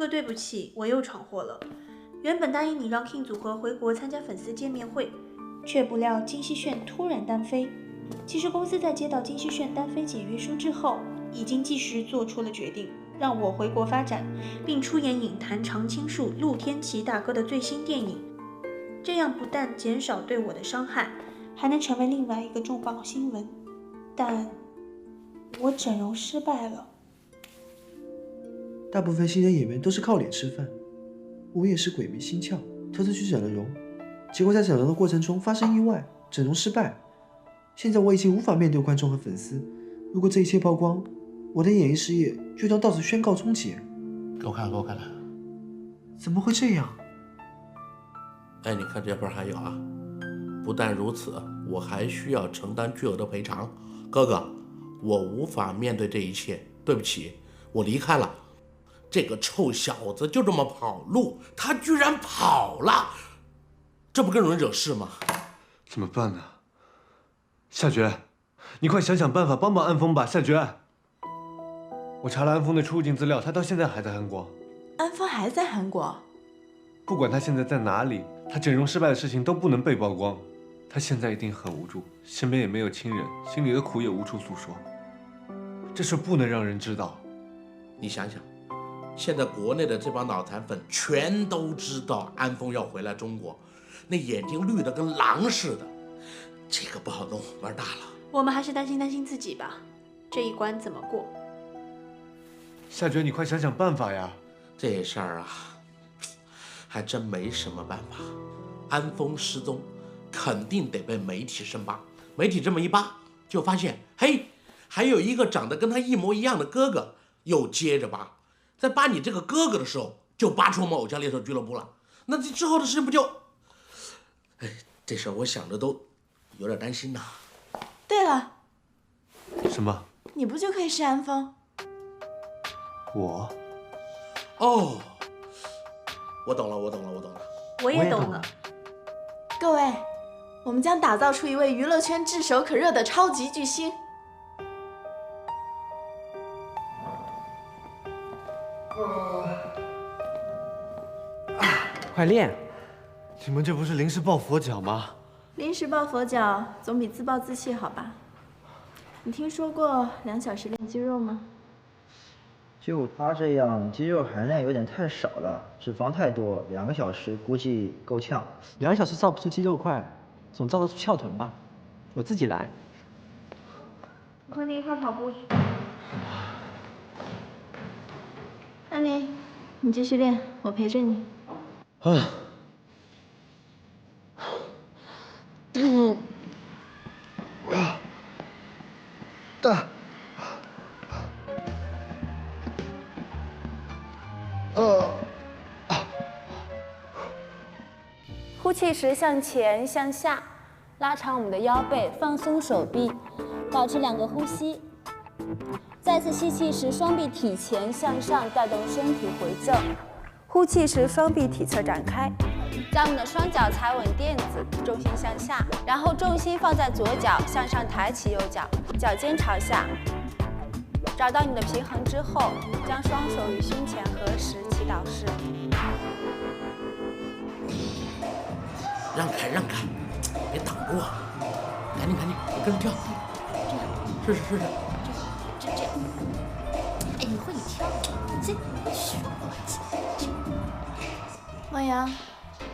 哥，对不起，我又闯祸了。原本答应你让 King 组合回国参加粉丝见面会，却不料金希炫突然单飞。其实公司在接到金希炫单飞解约书之后，已经及时做出了决定，让我回国发展，并出演影坛常青树陆天琪大哥的最新电影。这样不但减少对我的伤害，还能成为另外一个重磅新闻。但我整容失败了。大部分新人演员都是靠脸吃饭，我也是鬼迷心窍，偷偷去整了容，结果在整容的过程中发生意外，整容失败。现在我已经无法面对观众和粉丝，如果这一切曝光，我的演艺事业就将到此宣告终结。给我看，给我看看。怎么会这样？哎，你看这边还有啊。不但如此，我还需要承担巨额的赔偿。哥哥，我无法面对这一切，对不起，我离开了。这个臭小子就这么跑路，他居然跑了，这不更容易惹事吗？怎么办呢？夏决，你快想想办法帮帮安峰吧，夏决。我查了安峰的出境资料，他到现在还在韩国。安峰还在韩国？不管他现在在哪里，他整容失败的事情都不能被曝光。他现在一定很无助，身边也没有亲人，心里的苦也无处诉说。这事不能让人知道。你想想，现在国内的这帮脑残粉全都知道安峰要回来中国，那眼睛绿的跟狼似的，这个不好弄，玩大了。我们还是担心自己吧，这一关怎么过？夏决，你快想想办法呀！这事儿啊，还真没什么办法。安峰失踪，肯定得被媒体深扒。媒体这么一扒，就发现，嘿，还有一个长得跟他一模一样的哥哥，又接着扒。在扒你这个哥哥的时候，就扒出我们偶像猎手俱乐部了。那这之后的事情不就……哎，这事儿我想着都有点担心呐。对了，什么？你不就可以是安峰？我？哦，我懂了。我也懂了。各位，我们将打造出一位娱乐圈炙手可热的超级巨星。快练！你们这不是临时抱佛脚吗？临时抱佛脚总比自暴自弃好吧？你听说过2小时练肌肉吗？就他这样，肌肉含量有点太少了，脂肪太多，2个小时估计够呛。2小时造不出肌肉块，总造得出翘臀吧？我自己来。我和你一块跑步去。安妮，你继续练，我陪着你。大。呼气时向前向下，拉长我们的腰背，放松手臂，保持2个呼吸。再次吸气时，双臂体前向上，带动身体回正。呼气时，双臂体侧展开，将我们的双脚踩稳垫子，重心向下，然后重心放在左脚，向上抬起右脚，脚尖朝下。找到你的平衡之后，将双手与胸前合十，祈祷式。让开，别挡着我！赶紧，我跟着跳。是。这样。哎，你会跳？莫阳，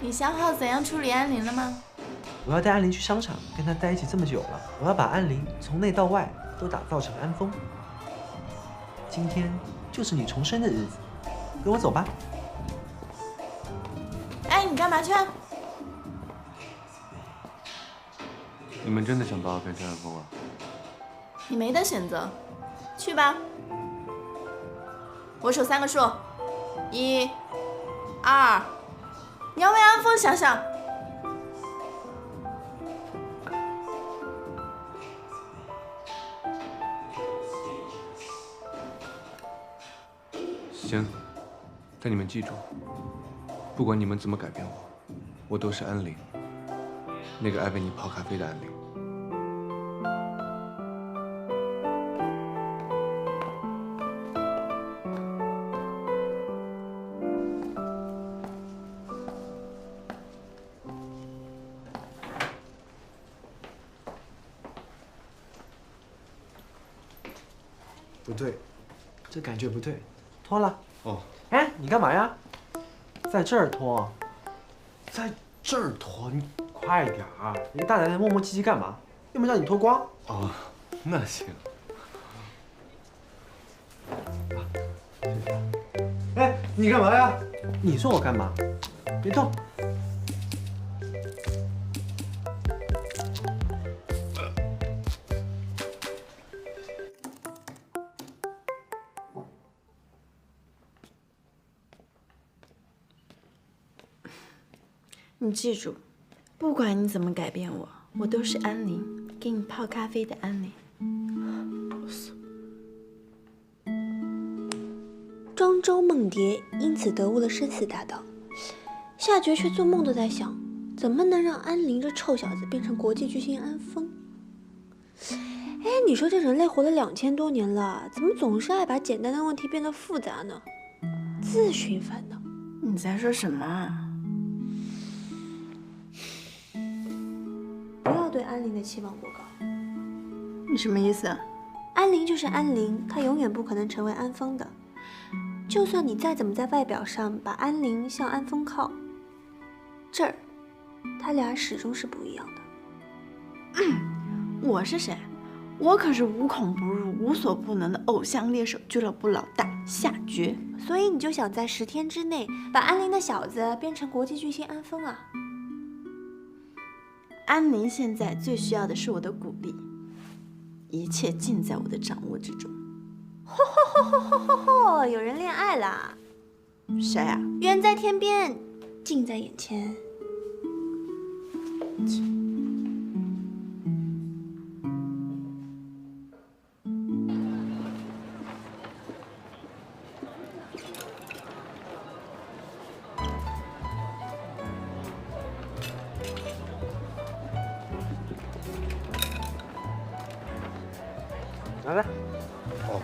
你想好怎样处理安林了吗？我要带安林去商场，跟他待一起这么久了，我要把安林从内到外都打造成安峰。今天就是你重生的日子，跟我走吧。哎，你干嘛去？你们真的想把我变成安峰啊？你没得选择，去吧。我数3个数，1、2，你要为安峰想想。行，但你们记住，不管你们怎么改变我，我都是安林，那个爱为你泡咖啡的安林。不对，这感觉不对，脱了。哦，哎，你干嘛呀？在这儿脱，在这儿脱你。快点儿！一个大男人磨磨唧唧干嘛？又没让你脱光。哦，那行。谢谢。哎，你干嘛呀？你说我干嘛？别动。你记住，不管你怎么改变我，我都是安陵，给你泡咖啡的安陵。庄周梦蝶因此得误了生死大道，夏爵却做梦都在想，怎么能让安陵这臭小子变成国际巨星安峰？哎，你说这人类活了2000多年了，怎么总是爱把简单的问题变得复杂呢？自寻烦恼。你在说什么啊？不要对安陵的期望过高。你什么意思？安陵就是安陵，她永远不可能成为安峰的。就算你再怎么在外表上把安陵向安峰靠，这儿，他俩始终是不一样的。我是谁？我可是无孔不入、无所不能的偶像猎手俱乐部老大夏爵。所以你就想在10天之内把安陵的小子变成国际巨星安峰啊？安陵现在最需要的是我的鼓励，一切尽在我的掌握之中。吼，有人恋爱啦！谁啊？远在天边，近在眼前。拿着。哦。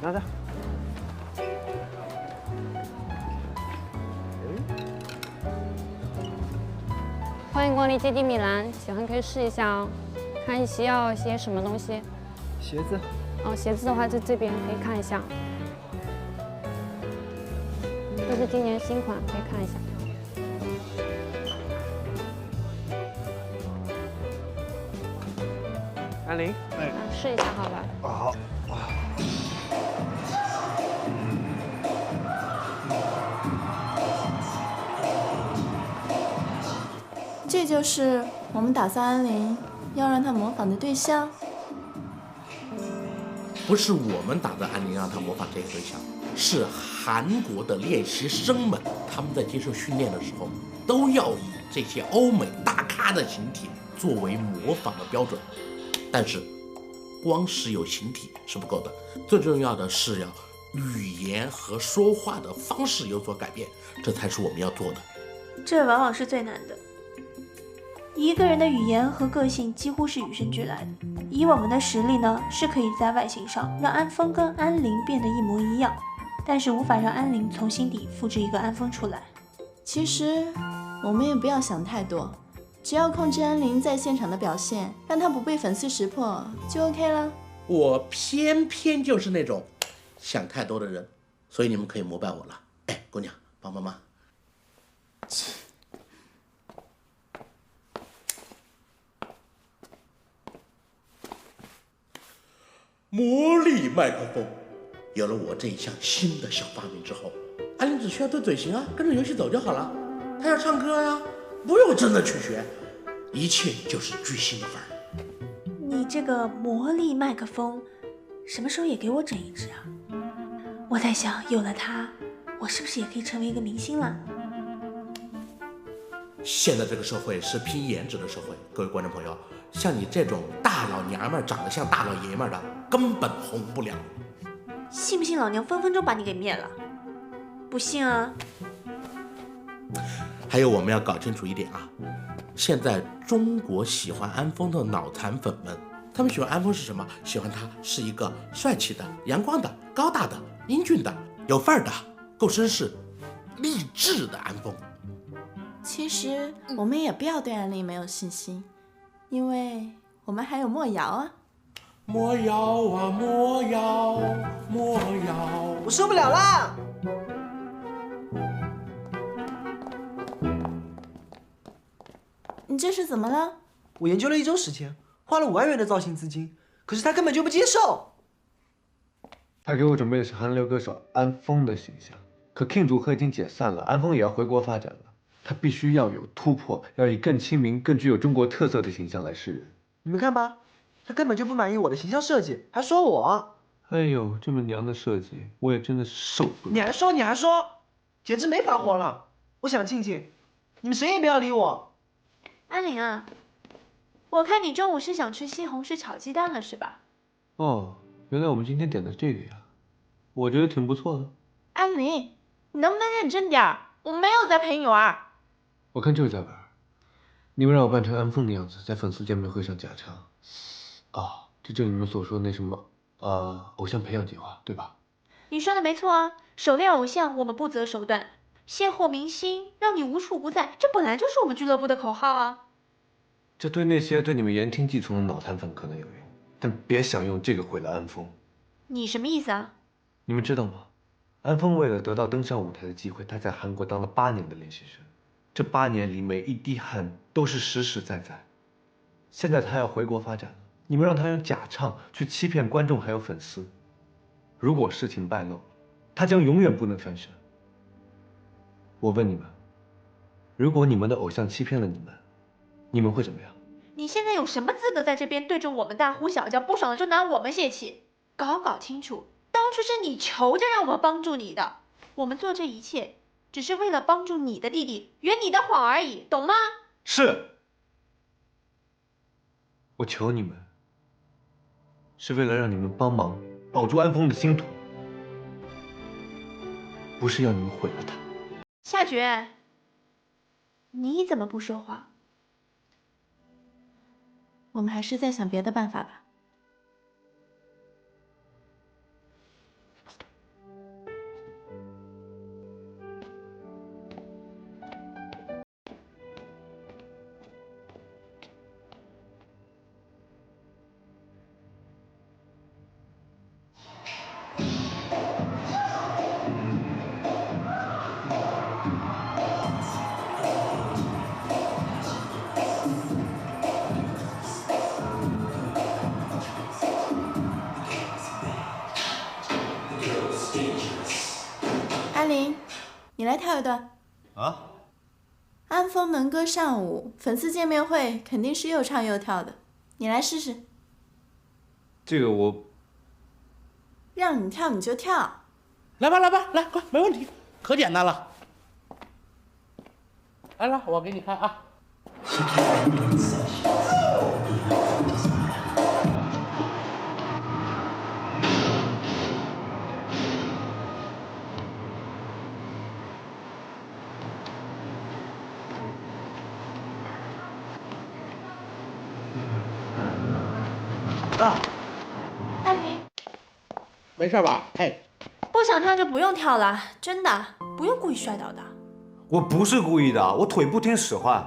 拿着。欢迎光临JD米兰，喜欢可以试一下哦。看你需要些什么东西？鞋子。哦，鞋子的话在这边可以看一下，这是今年新款，可以看一下。安陵，试一下好吧？好。这就是我们打算安陵要让他模仿的对象。不是我们打算安陵让他模仿这个对象，是韩国的练习生们，他们在接受训练的时候，都要以这些欧美大咖的形体作为模仿的标准。但是，光是有形体是不够的，最重要的是要语言和说话的方式有所改变，这才是我们要做的。这往往是最难的。一个人的语言和个性几乎是与生俱来的。以我们的实力呢，是可以在外形上让安峰跟安陵变得一模一样，但是无法让安陵从心底复制一个安峰出来。其实我们也不要想太多，只要控制安陵在现场的表现，让她不被粉丝识破，就 OK 了。我偏偏就是那种想太多的人，所以你们可以膜拜我了。哎，姑娘，帮帮忙。魔力麦克风，有了我这一项新的小发明之后，安陵只需要对嘴型啊，跟着游戏走就好了。她要唱歌呀，不用真的去学，一切就是巨星的份儿。你这个魔力麦克风，什么时候也给我整一支啊？我在想，有了它，我是不是也可以成为一个明星了？现在这个社会是拼颜值的社会，各位观众朋友，像你这种大老娘们儿长得像大老爷们儿的，根本红不了。信不信老娘分分钟把你给灭了？不信啊！还有我们要搞清楚一点啊，现在中国喜欢安峰的脑残粉们，他们喜欢安峰是什么？喜欢他是一个帅气的、阳光的、高大的、英俊的、有范儿的、够绅士、励志的安峰。其实我们也不要对安陵没有信心，因为我们还有莫瑶啊。莫瑶啊莫瑶，莫瑶，我受不了啦！你这是怎么了？我研究了1周时间，花了5万元的造型资金，可是他根本就不接受。他给我准备的是韩流歌手安峰的形象，可 King 组合已经解散了，安峰也要回国发展了，他必须要有突破，要以更亲民、更具有中国特色的形象来示人。你们看吧，他根本就不满意我的形象设计，还说我。哎呦，这么娘的设计，我也真的是受不了。你还说，简直没法活了。我想静静，你们谁也不要理我。安陵啊，我看你中午是想吃西红柿炒鸡蛋了是吧？哦，原来我们今天点的这个呀，我觉得挺不错的。安陵，你能不能认真点儿？我没有在陪你玩。我看就是在玩。你们让我扮成安峰的样子，在粉丝见面会上假唱。哦，这就是你们所说的那什么偶像培养计划，对吧？你说的没错啊，狩猎偶像我们不择手段，邂逅明星让你无处不在，这本来就是我们俱乐部的口号啊。这对那些对你们言听计从的脑残粉可能有用，但别想用这个毁了安峰。你什么意思啊？你们知道吗？安峰为了得到登上舞台的机会，他在韩国当了8年的练习生，这8年里每一滴汗都是实实在在。现在他要回国发展了，你们让他用假唱去欺骗观众还有粉丝，如果事情败露，他将永远不能翻身。我问你们，如果你们的偶像欺骗了你们，你们会怎么样？你现在有什么资格在这边对着我们大呼小叫，不爽了就拿我们泄气？搞清楚，当初是你求着让我们帮助你的，我们做这一切只是为了帮助你的弟弟圆你的谎而已，懂吗？是。我求你们，是为了让你们帮忙保住安峰的星途，不是要你们毁了他。夏决，你怎么不说话？我们还是再想别的办法吧。安陵，你来跳一段。啊？安峰能歌善舞，粉丝见面会肯定是又唱又跳的，你来试试。这个我让你跳你就跳。来吧，来，快，没问题，可简单了。来，我给你看啊。安陵，没事吧？哎，不想跳就不用跳了，真的，不用故意摔倒的。我不是故意的，我腿不听使唤。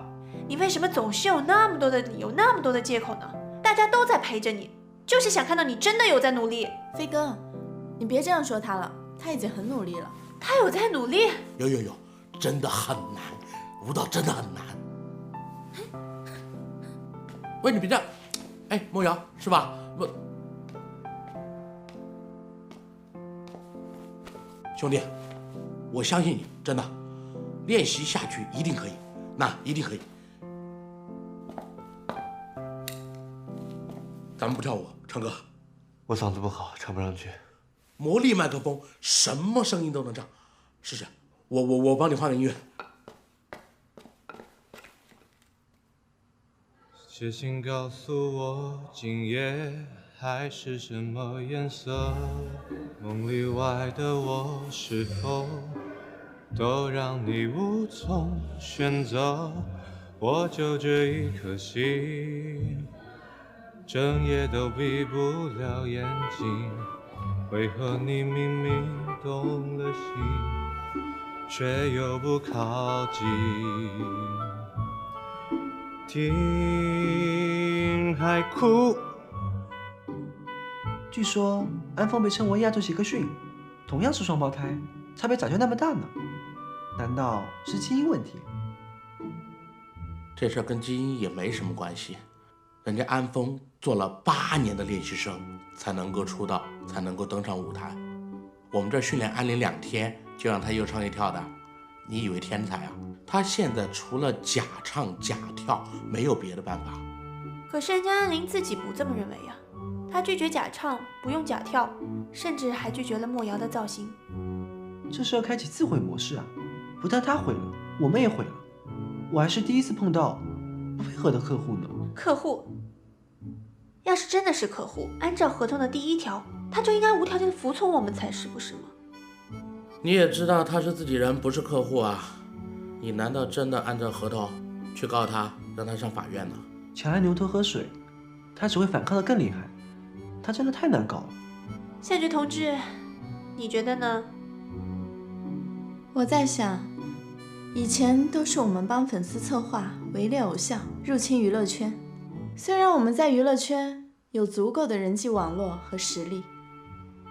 你为什么总是有那么多的理由，那么多的借口呢？大家都在陪着你，就是想看到你真的有在努力。飞哥，你别这样说他了，他已经很努力了。他有在努力？有，真的很难，舞蹈真的很难。喂，你别这样，哎，莫瑶是吧？兄弟，我相信你，真的，练习下去一定可以，那一定可以。咱们不跳舞，唱歌。我嗓子不好，唱不上去。魔力麦克风，什么声音都能唱，试试。我帮你换个音乐。写信告诉我，今夜海是什么颜色？梦里外的我，是否都让你无从选择？我就这一颗心，整夜都闭不了眼睛。为何你明明动了心，却又不靠近。听海哭。据说安峰被称为亚洲杰克逊，同样是双胞胎，差别咋就那么大呢？难道是基因问题？这事儿跟基因也没什么关系，人家安峰做了8年的练习生才能够出道，才能够登上舞台。我们这训练安林2天就让他又唱又跳的，你以为天才啊？他现在除了假唱假跳，没有别的办法。可是人家安林自己不这么认为呀，他拒绝假唱，不用假跳，甚至还拒绝了莫瑶的造型。这是要开启自毁模式啊！不但他毁了，我们也毁了。我还是第一次碰到不配合的客户呢。客户？要是真的是客户，按照合同的第1条，他就应该无条件的服从我们才是，不是吗？你也知道他是自己人，不是客户啊。你难道真的按照合同去告他，让他上法院呢？抢来牛头喝水，他只会反抗的更厉害。他真的太难搞了。夏菊同志，你觉得呢？我在想，以前都是我们帮粉丝策划围猎偶像入侵娱乐圈，虽然我们在娱乐圈有足够的人际网络和实力，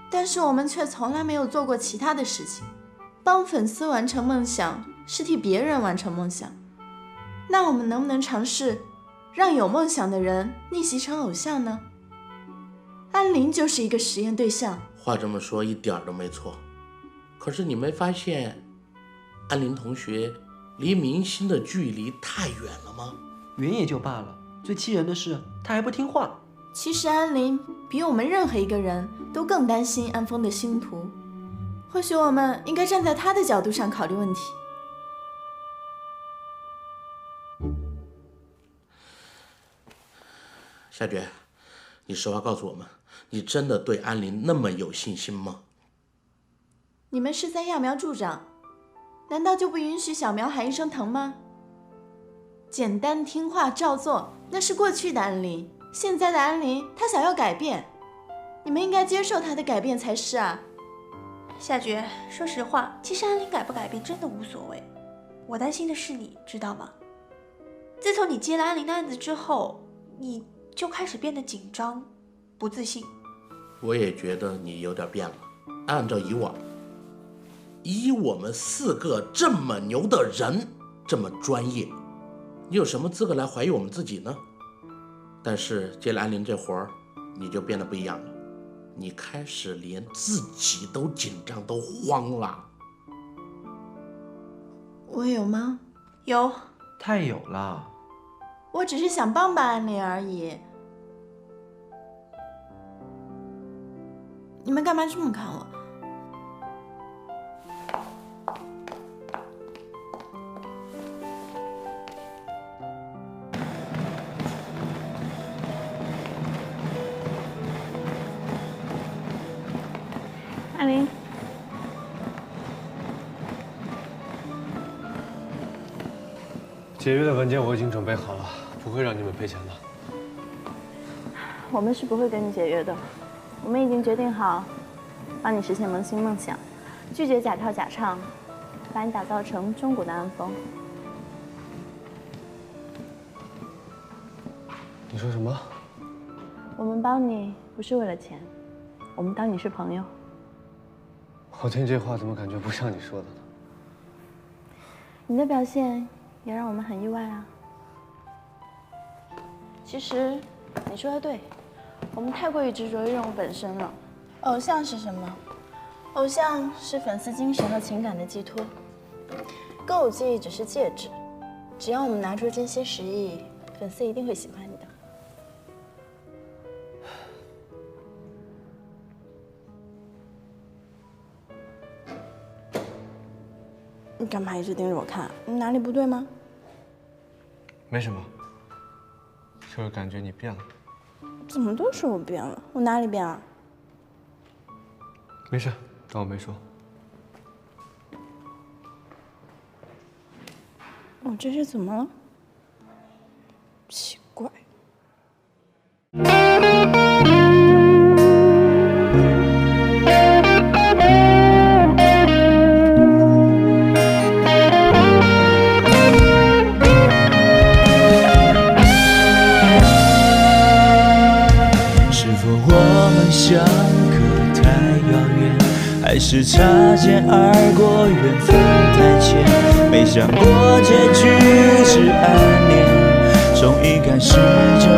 但是我们却从来没有做过其他的事情。帮粉丝完成梦想是替别人完成梦想，那我们能不能尝试让有梦想的人逆袭成偶像呢？安林就是一个实验对象。话这么说一点都没错，可是你没发现安林同学离明星的距离太远了吗？远也就罢了，最气人的是他还不听话。其实安林比我们任何一个人都更担心安峰的星途，或许我们应该站在他的角度上考虑问题。夏觉，你实话告诉我们，你真的对安林那么有信心吗？你们是在揠苗助长，难道就不允许小苗喊一声疼吗？简单听话照做，那是过去的安林，现在的安林他想要改变，你们应该接受他的改变才是啊。夏觉，说实话，其实安林改不改变真的无所谓，我担心的是你，知道吗？自从你接了安林的案子之后，你就开始变得紧张、不自信。我也觉得你有点变了。按照以往，以我们4个这么牛的人，这么专业，你有什么资格来怀疑我们自己呢？但是接了安林这活儿，你就变得不一样了。你开始连自己都紧张都慌了。我有吗？有。太有了。我只是想帮帮安林而已。你们干嘛这么看我？安林，解约的文件我已经准备好了，不会让你们赔钱的。我们是不会跟你解约的，我们已经决定好，帮你实现萌新梦想，拒绝假跳假唱，把你打造成中国的安峰。你说什么？我们帮你不是为了钱，我们当你是朋友。我听这话怎么感觉不像你说的呢？你的表现也让我们很意外啊。其实你说的对，我们太过于执着于任务本身了。偶像是什么？偶像是粉丝精神和情感的寄托，歌舞伎只是介质，只要我们拿出真心实意，粉丝一定会喜欢你的。你干嘛一直盯着我看？你哪里不对吗？没什么，就是感觉你变了。怎么都说我变了？我哪里变了？没事，当我没说。我这是怎么了？奇怪。还是擦肩而过，缘分太浅，没想过结局是暗恋，从一开始就